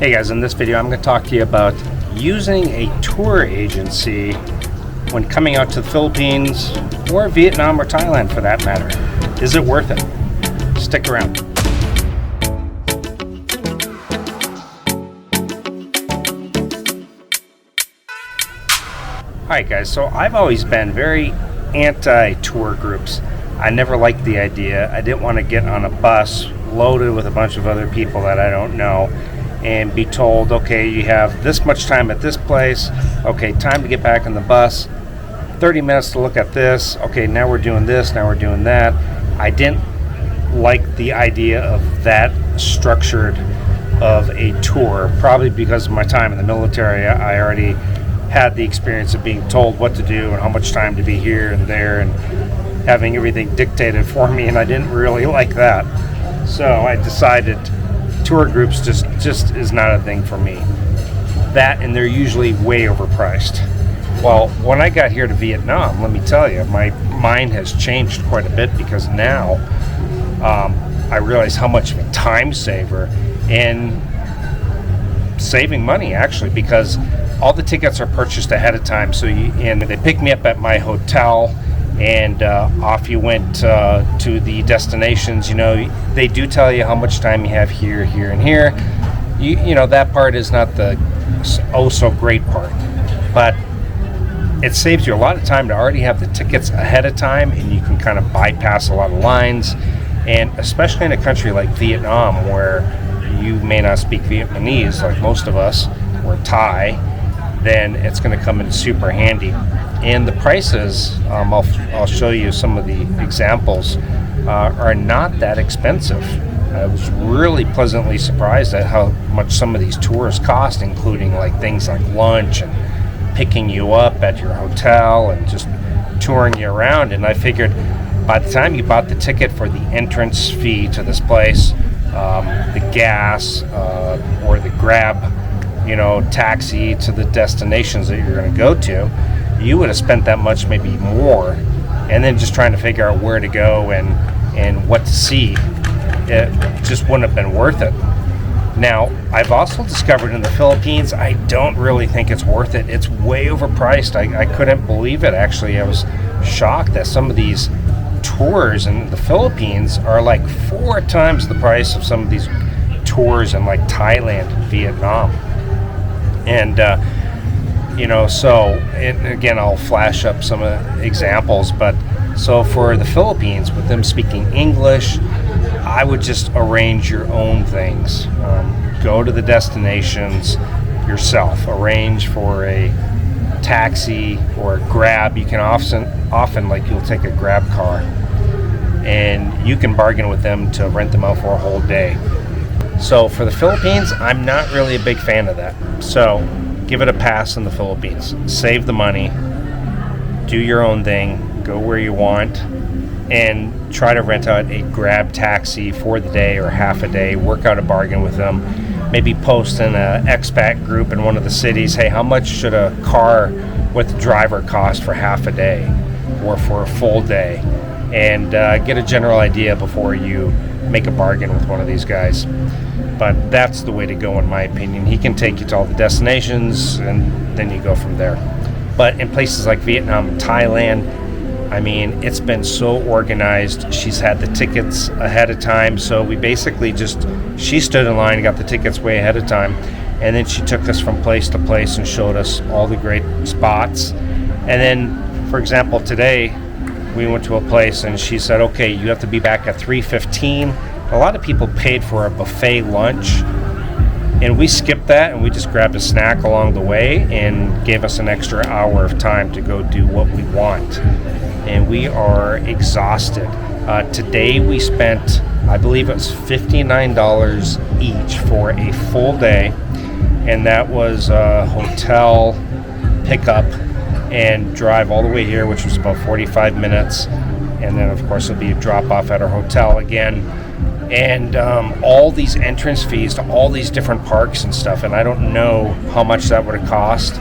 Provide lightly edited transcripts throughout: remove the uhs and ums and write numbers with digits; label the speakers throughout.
Speaker 1: Hey guys, in this video I'm going to talk to you about using a tour agency when coming out to the Philippines or Vietnam or Thailand for that matter. Is it worth it? Stick around. Alright guys, so I've always been very anti-tour groups. I never liked the idea. I didn't want to get on a bus loaded with a bunch of other people that I don't know and be told, okay, you have this much time at this place, okay, time to get back on the bus, 30 minutes to look at this, okay, now we're doing this, now we're doing that. I didn't like the idea of that structured of a tour, probably because of my time in the military. I already had the experience of being told what to do and how much time to be here and there and having everything dictated for me, and I didn't really like that. So I decided tour groups just is not a thing for me. That, and they're usually way overpriced. Well, when I got here to Vietnam, let me tell you, my mind has changed quite a bit, because now I realize how much of a time saver and saving money, actually, because all the tickets are purchased ahead of time. So and they picked me up at my hotel, and off you went to the destinations. You know, they do tell you how much time you have here, here, and here. You know, that part is not the oh so great part, but it saves you a lot of time to already have the tickets ahead of time, and you can kind of bypass a lot of lines. And especially in a country like Vietnam, where you may not speak Vietnamese like most of us, or Thai, then it's going to come in super handy. And the prices, I'll show you some of the examples, are not that expensive. I was really pleasantly surprised at how much some of these tours cost, including like things like lunch and picking you up at your hotel and just touring you around. And I figured by the time you bought the ticket for the entrance fee to this place, the gas or the Grab, taxi to the destinations that you're going to go to, you would have spent that much, maybe more. And then just trying to figure out where to go and what to see, it just wouldn't have been worth it. Now, I've also discovered in the Philippines, I don't really think it's worth it. It's way overpriced. I couldn't believe it, actually. I was shocked that some of these tours in the Philippines are like 4 times the price of some of these tours in like Thailand and Vietnam. And and again, I'll flash up some examples, but so for the Philippines, with them speaking English, I would just arrange your own things. Go to the destinations yourself. Arrange for a taxi or a Grab. You can often like, you'll take a Grab car and you can bargain with them to rent them out for a whole day. So for the Philippines, I'm not really a big fan of that. So give it a pass in the Philippines. Save the money, do your own thing, go where you want, and try to rent out a Grab taxi for the day or half a day. Work out a bargain with them. Maybe post in an expat group in one of the cities, hey, how much should a car with driver cost for half a day or for a full day? And get a general idea before you make a bargain with one of these guys. But that's the way to go, in my opinion. He can take you to all the destinations, and then you go from there. But in places like Vietnam and Thailand, I mean, it's been so organized. She's had the tickets ahead of time, so we basically she stood in line and got the tickets way ahead of time, and then she took us from place to place and showed us all the great spots. And then, for example, today we went to a place and she said, okay, you have to be back at 3:15. A lot of people paid for a buffet lunch, and we skipped that and we just grabbed a snack along the way and gave us an extra hour of time to go do what we want. And we are exhausted. Today we spent, I believe it was $59 each for a full day, and that was a hotel pickup and drive all the way here, which was about 45 minutes. And then, of course, it'll be a drop off at our hotel again. And all these entrance fees to all these different parks and stuff. And I don't know how much that would have cost.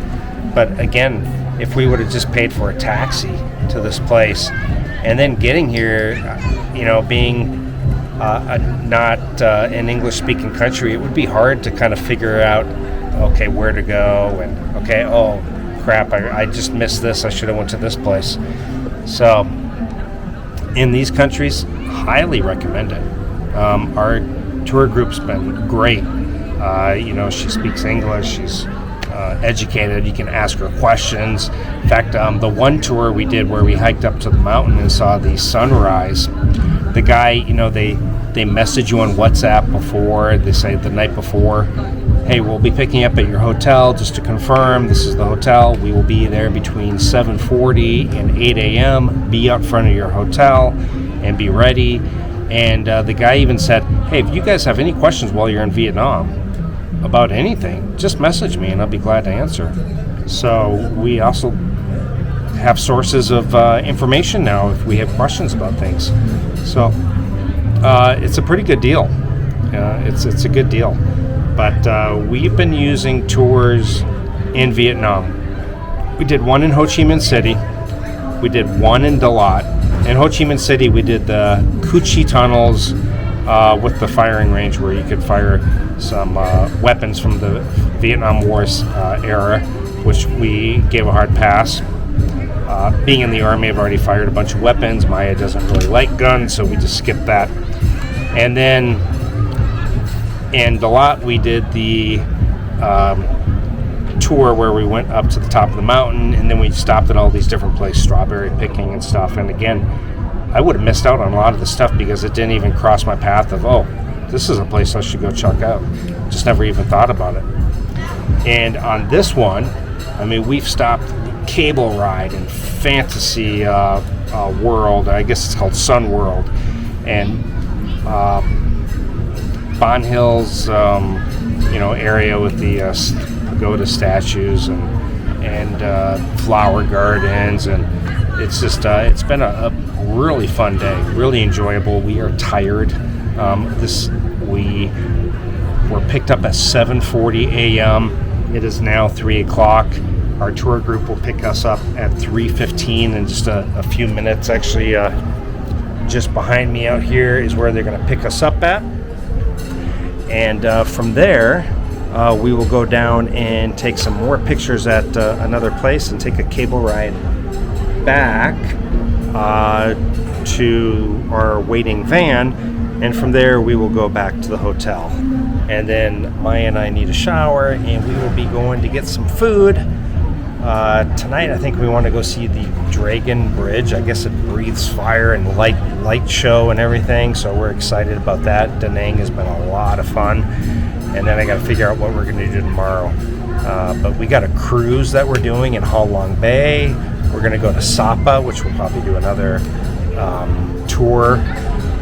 Speaker 1: But again, if we would have just paid for a taxi to this place and then getting here, being not an English-speaking country, it would be hard to kind of figure out, okay, where to go, and okay, oh crap, I just missed this, I should have went to this place. So in these countries, highly recommend it. Our tour group's been great. She speaks English, she's educated, you can ask her questions. In fact, the one tour we did where we hiked up to the mountain and saw the sunrise, the guy, they message you on WhatsApp before, they say the night before, hey, we'll be picking up at your hotel, just to confirm, this is the hotel, we will be there between 7:40 and 8 a.m., be out front of your hotel and be ready. And the guy even said, hey, if you guys have any questions while you're in Vietnam about anything, just message me and I'll be glad to answer. So we also have sources of information now if we have questions about things. So it's a pretty good deal. It's a good deal. But we've been using tours in Vietnam. We did one in Ho Chi Minh City. We did one in Dalat. In Ho Chi Minh City, we did the Cu Chi tunnels with the firing range where you could fire some weapons from the Vietnam War's era, which we gave a hard pass. Being in the Army, I've already fired a bunch of weapons. Maya doesn't really like guns, so we just skipped that. And then in Dalat, we did the tour where we went up to the top of the mountain, and then we stopped at all these different places, strawberry picking and stuff. And again, I would have missed out on a lot of the stuff because it didn't even cross my path of, oh, this is a place I should go check out. Just never even thought about it. And on this one, we've stopped cable ride in Fantasy World. I guess it's called Sun World. And Bon Hills, area with the pagoda statues and flower gardens, and it's just it's been a really fun day, really enjoyable. We are tired. We were picked up at 7:40 a.m. It is now 3 o'clock. Our tour group will pick us up at 3:15 in just a few minutes. Actually, just behind me out here is where they're going to pick us up at. And from there, we will go down and take some more pictures at another place and take a cable ride back to our waiting van. And from there, we will go back to the hotel. And then Maya and I need a shower, and we will be going to get some food. Tonight, I think we want to go see the Dragon Bridge. I guess it breathes fire and light show and everything, so we're excited about that. DaNang has been a lot of fun, and then I got to figure out what we're going to do tomorrow. But we got a cruise that we're doing in Ha Long Bay. We're going to go to Sapa, which we'll probably do another tour,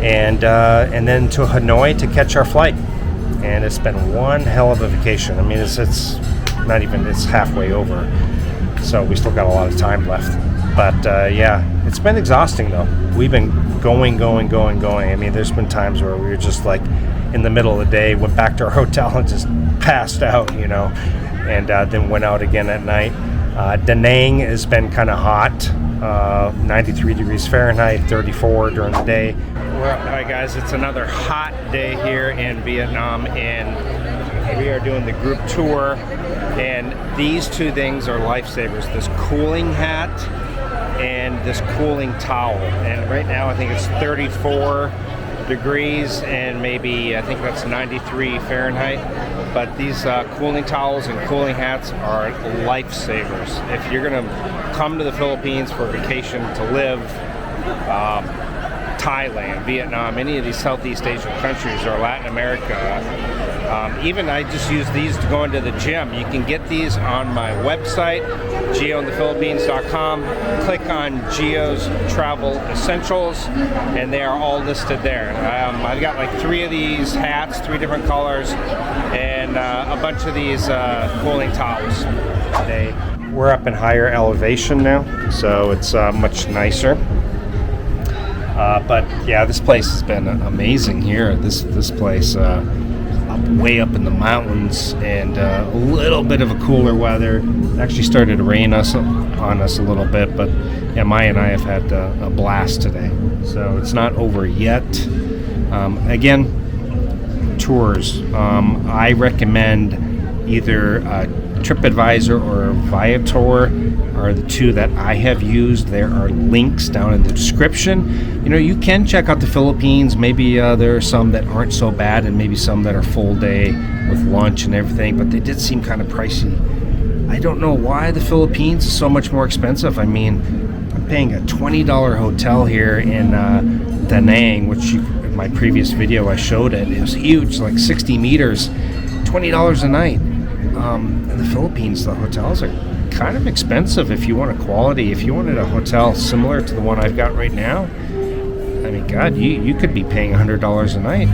Speaker 1: and then to Hanoi to catch our flight. And it's been one hell of a vacation. It's not even, it's halfway over. So we still got a lot of time left. But it's been exhausting though. We've been going. There's been times where we were just like in the middle of the day, went back to our hotel and just passed out, and then went out again at night. DaNang has been kind of hot, 93 degrees Fahrenheit, 34 during the day. All right guys, it's another hot day here in Vietnam, and we are doing the group tour, and these two things are lifesavers, this cooling hat and this cooling towel. And right now I think it's 34 degrees and maybe I think that's 93 Fahrenheit. But these cooling towels and cooling hats are lifesavers. If you're gonna come to the Philippines for a vacation to live, Thailand, Vietnam, any of these Southeast Asian countries or Latin America, even I just use these to go into the gym. You can get these on my website, geointhephilippines.com. Click on Geo's Travel Essentials, and they are all listed there. I've got like 3 of these hats, 3 different colors, and a bunch of these cooling towels. We're up in higher elevation now, so it's much nicer. But yeah, this place has been amazing here. This place, way up in the mountains, and a little bit of a cooler weather. It actually started to rain on us a little bit, but yeah, Maya and I have had a blast today. So it's not over yet. Again, tours. I recommend either TripAdvisor or Viator are the two that I have used. There are links down in the description. You know, you can check out the Philippines. Maybe there are some that aren't so bad, and maybe some that are full day with lunch and everything, but they did seem kind of pricey. I don't know why the Philippines is so much more expensive. I mean, I'm paying a $20 hotel here in DaNang, which in my previous video I showed it. It was huge, like 60 meters, $20 a night. In the Philippines, the hotels are kind of expensive if you want a quality. If you wanted a hotel similar to the one I've got right now, I mean, God, you could be paying $100 a night,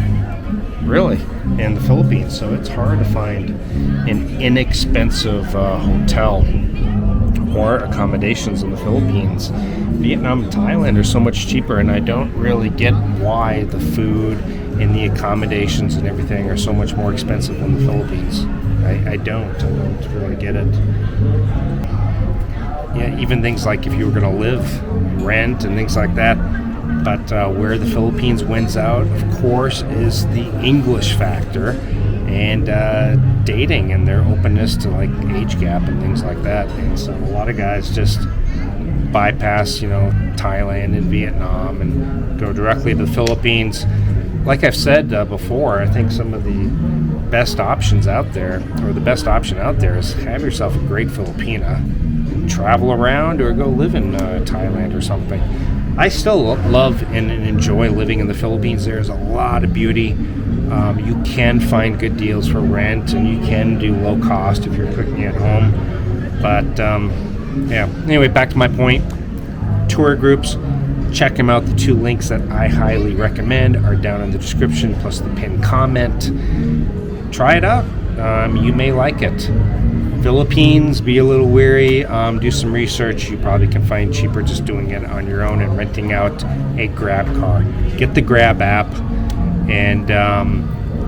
Speaker 1: really, in the Philippines. So it's hard to find an inexpensive hotel or accommodations in the Philippines. Vietnam and Thailand are so much cheaper, and I don't really get why the food and the accommodations and everything are so much more expensive than the Philippines. I don't really get it. Yeah, even things like if you were going to live, rent, and things like that. But where the Philippines wins out, of course, is the English factor and dating and their openness to like age gap and things like that. And so a lot of guys just bypass, Thailand and Vietnam and go directly to the Philippines. Like I've said before, I think some of the best options out there, or the best option out there, is have yourself a great Filipina, travel around, or go live in Thailand or something. I still love and enjoy living in the Philippines. There's a lot of beauty. You can find good deals for rent, and you can do low cost if you're cooking at home. But yeah, anyway, back to my point. Tour groups, check them out. The two links that I highly recommend are down in the description, plus the pinned comment. Try it out. You may like it. Philippines, be a little wary. Do some research. You probably can find cheaper just doing it on your own and renting out a Grab car. Get the Grab app, and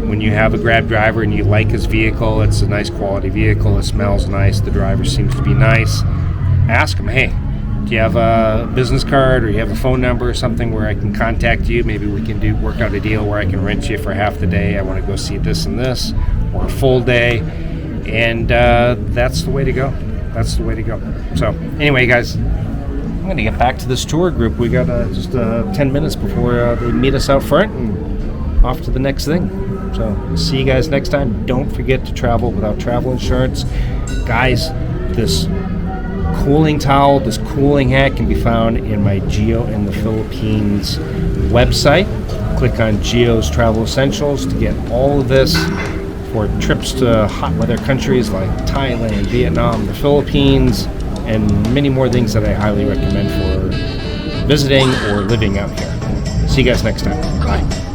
Speaker 1: when you have a Grab driver and you like his vehicle, it's a nice quality vehicle, it smells nice, the driver seems to be nice, ask him, hey, do you have a business card, or you have a phone number or something where I can contact you? Maybe we can work out a deal where I can rent you for half the day. I want to go see this and this, or a full day. And that's the way to go. That's the way to go. So anyway, guys, I'm going to get back to this tour group. We got just 10 minutes before they meet us out front and off to the next thing. So see you guys next time. Don't forget to travel without travel insurance. Guys, this cooling towel, this cooling hat can be found in my Geo in the Philippines website. Click on Geo's Travel Essentials to get all of this for trips to hot weather countries like Thailand, Vietnam, the Philippines, and many more things that I highly recommend for visiting or living out here. See you guys next time. Bye.